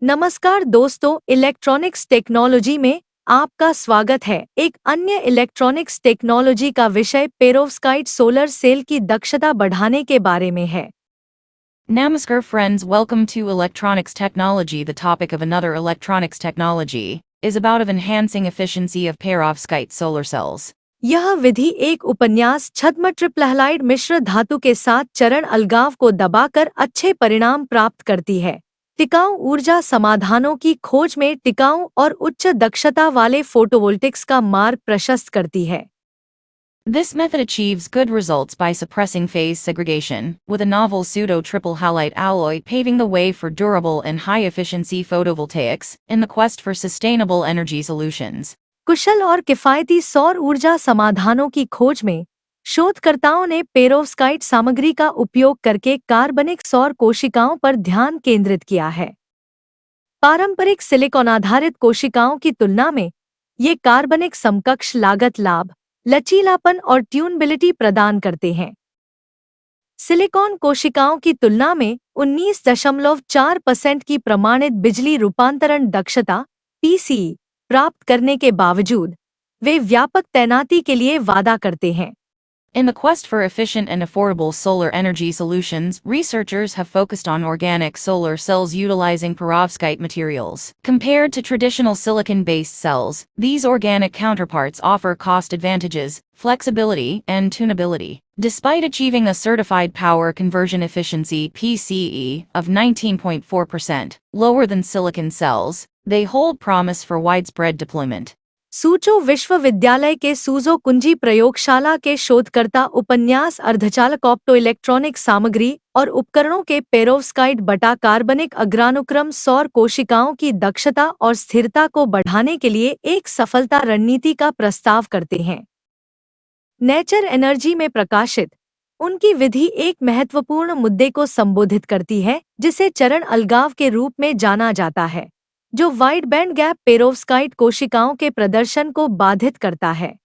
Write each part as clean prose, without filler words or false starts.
नमस्कार दोस्तों, electronics technology में आपका स्वागत है। एक अन्य इलेक्ट्रॉनिक्स टेक्नोलॉजी का विषय पेरोव्स्काइट सोलर सेल की दक्षता बढ़ाने के बारे में है। Namaskar friends, welcome to Electronics Technology. The topic of another electronics technology is about of enhancing efficiency of perovskite solar cells. यह विधि एक उपन्यास छद्म ट्रिपल हैलाइड मिश्र धातु के साथ चरण अलगाव को दबाकर अच्छे परिणाम प्राप्त करती है। टिकाऊ ऊर्जा समाधानों की खोज में टिकाऊ और उच्च दक्षता वाले फोटोवोल्टिक्स का मार्ग प्रशस्त करती है। This method achieves good results by suppressing phase segregation, with a novel pseudo-triple halide alloy paving the way for durable and high-efficiency photovoltaics in the quest for sustainable energy solutions. कुशल और किफायती सौर ऊर्जा समाधानों की खोज में शोधकर्ताओं ने पेरोव्स्काइट सामग्री का उपयोग करके कार्बनिक सौर कोशिकाओं पर ध्यान केंद्रित किया है। पारंपरिक सिलिकॉन आधारित कोशिकाओं की तुलना में ये कार्बनिक समकक्ष लागत लाभ, लचीलापन और ट्यूनबिलिटी प्रदान करते हैं। सिलिकॉन कोशिकाओं की तुलना में 19.4% की प्रमाणित बिजली रूपांतरण दक्षता (PCE) प्राप्त करने के बावजूद वे व्यापक तैनाती के लिए वादा करते हैं। In the quest for efficient and affordable solar energy solutions, researchers have focused on organic solar cells utilizing perovskite materials. Compared to traditional silicon-based cells, these organic counterparts offer cost advantages, flexibility, and tunability. Despite achieving a certified power conversion efficiency (PCE) of 19.4%, lower than silicon cells, they hold promise for widespread deployment. सूचो विश्वविद्यालय के सूजो कुंजी प्रयोगशाला के शोधकर्ता उपन्यास अर्धचालक optoelectronic सामग्री और उपकरणों के पेरोव्स्काइट बटा कार्बनिक अग्रानुक्रम सौर कोशिकाओं की दक्षता और स्थिरता को बढ़ाने के लिए एक सफलता रणनीति का प्रस्ताव करते हैं। नेचर एनर्जी में प्रकाशित उनकी विधि एक महत्वपूर्ण मुद्दे को संबोधित करती है जिसे चरण अलगाव के रूप में जाना जाता है, जो वाइड बैंड गैप पेरोव्स्काइट कोशिकाओं के प्रदर्शन को बाधित करता है।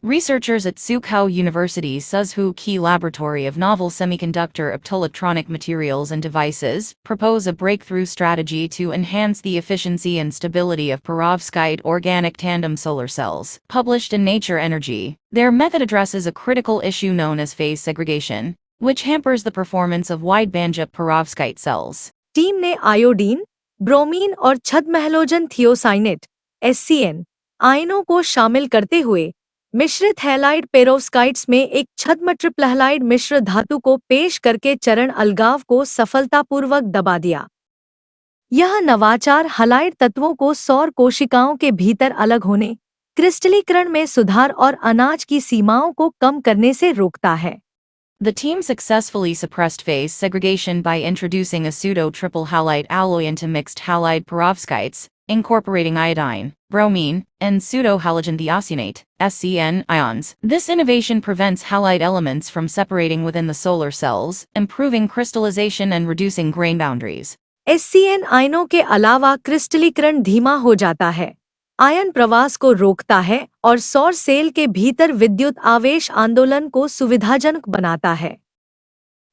Researchers at Sukhou University's Suzhou Key Laboratory of Novel Semiconductor Optoelectronic Materials and Devices propose a breakthrough strategy to enhance the efficiency and stability of perovskite organic tandem solar cells. Published in Nature Energy, their method addresses a critical issue known as phase segregation, which hampers the performance of wide-bandgap perovskite cells. Team ने iodine, bromine और छद्म halogen थियोसाइनेट (SCN) आयनों को शामिल करते हुए मिश्रित halide पेरोव्स्काइट्स में एक छद्म ट्रिपल हैलाइड मिश्र धातु को पेश करके चरण अलगाव को सफलतापूर्वक दबा दिया। यह नवाचार हैलाइड तत्वों को सौर कोशिकाओं के भीतर अलग होने, क्रिस्टलीकरण में सुधार और अनाज की सीमाओं को कम करने से रोकता है। The team successfully suppressed phase segregation by introducing a pseudo-triple halide alloy into mixed halide perovskites, incorporating iodine, bromine, and pseudo-halogen thiocyanate (SCN) ions. This innovation prevents halide elements from separating within the solar cells, improving crystallization and reducing grain boundaries. SCN आयनों के अलावा क्रिस्टलीकरण धीमा हो जाता है, ion प्रवास को रोकता है और सौर सेल के भीतर विद्युत आवेश आंदोलन को सुविधाजनक बनाता है।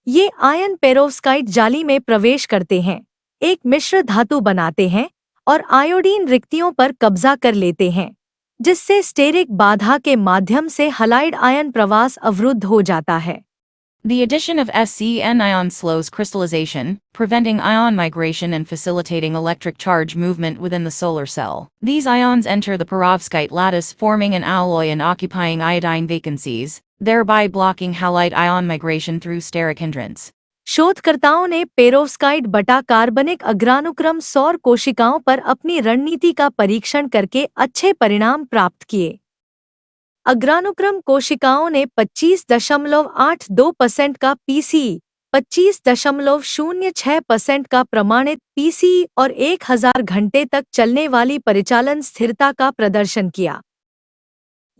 ये आयन पेरोव्स्काइट जाली में प्रवेश करते हैं, एक मिश्र धातु बनाते हैं और आयोडीन रिक्तियों पर कब्जा कर लेते हैं, जिससे स्टेरिक बाधा के माध्यम से हैलाइड आयन प्रवास अवरुद्ध हो जाता है। The addition of SCN ion slows crystallization, preventing ion migration and facilitating electric charge movement within the solar cell. These ions enter the perovskite lattice, forming an alloy and occupying iodine vacancies, thereby blocking halide ion migration through steric hindrance. शोधकर्ताओं ने perovskite बटा कार्बनिक अग्रानुक्रम सौर कोशिकाओं पर अपनी रणनीति का परीक्षण करके अच्छे परिणाम प्राप्त किए। अग्रानुक्रम कोशिकाओं ने 25.82% का PCE, 25.06% का प्रमाणित PCE और 1000 घंटे तक चलने वाली परिचालन स्थिरता का प्रदर्शन किया।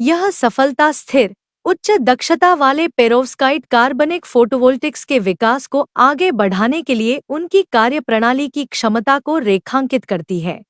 यह सफलता स्थिर, उच्च दक्षता वाले पेरोव्स्काइट कार्बनिक फोटोवोल्टिक्स के विकास को आगे बढ़ाने के लिए उनकी कार्यप्रणाली की क्षमता को रेखांकित करती है।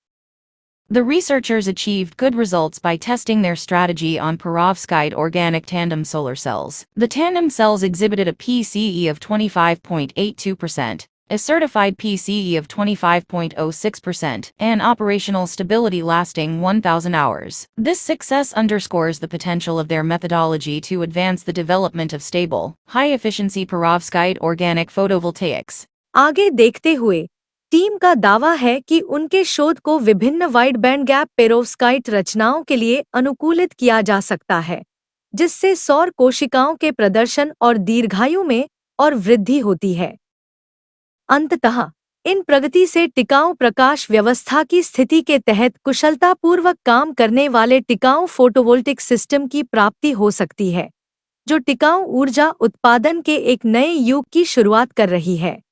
The researchers achieved good results by testing their strategy on perovskite organic tandem solar cells. The tandem cells exhibited a PCE of 25.82%, a certified PCE of 25.06%, and operational stability lasting 1,000 hours. This success underscores the potential of their methodology to advance the development of stable, high-efficiency perovskite organic photovoltaics. आगे देखते हुए team का दावा है कि उनके शोध को विभिन्न वाइड बैंड गैप पेरोव्स्काइट रचनाओं के लिए अनुकूलित किया जा सकता है, जिससे सौर कोशिकाओं के प्रदर्शन और दीर्घायु में और वृद्धि होती है। अंततः इन प्रगति से टिकाऊ प्रकाश व्यवस्था की स्थिति के तहत कुशलतापूर्वक काम करने वाले टिकाऊ फोटोवोल्टिक सिस्टम की प्राप्ति हो सकती है, जो टिकाऊ ऊर्जा उत्पादन के एक नए युग की शुरुआत कर रही है।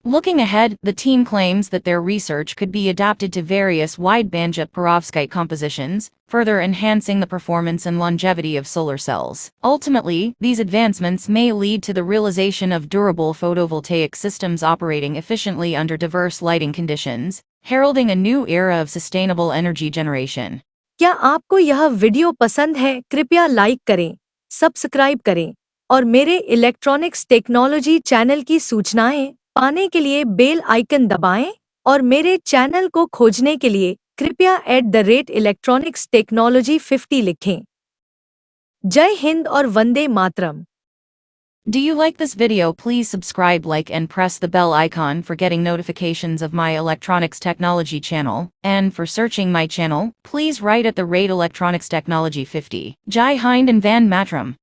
Looking ahead, the team claims that their research could be adapted to various wide-bandgap perovskite compositions, further enhancing the performance and longevity of solar cells. Ultimately, these advancements may lead to the realization of durable photovoltaic systems operating efficiently under diverse lighting conditions, heralding a new era of sustainable energy generation. क्या आपको यह video पसंद है? कृपया like करें, subscribe करें और मेरे इलेक्ट्रॉनिक्स टेक्नोलॉजी चैनल की सूचनाएं पाने के लिए बेल आइकन दबाएं और मेरे चैनल को खोजने के लिए कृपया @electronicsTechnology50 लिखें। जय हिंद और Vande Mataram. Do you like this video? Please subscribe, like, and press the bell icon for getting notifications of my electronics technology channel. And for searching my channel, please write at the rate Electronics Technology 50. Jai Hind and Van Matram.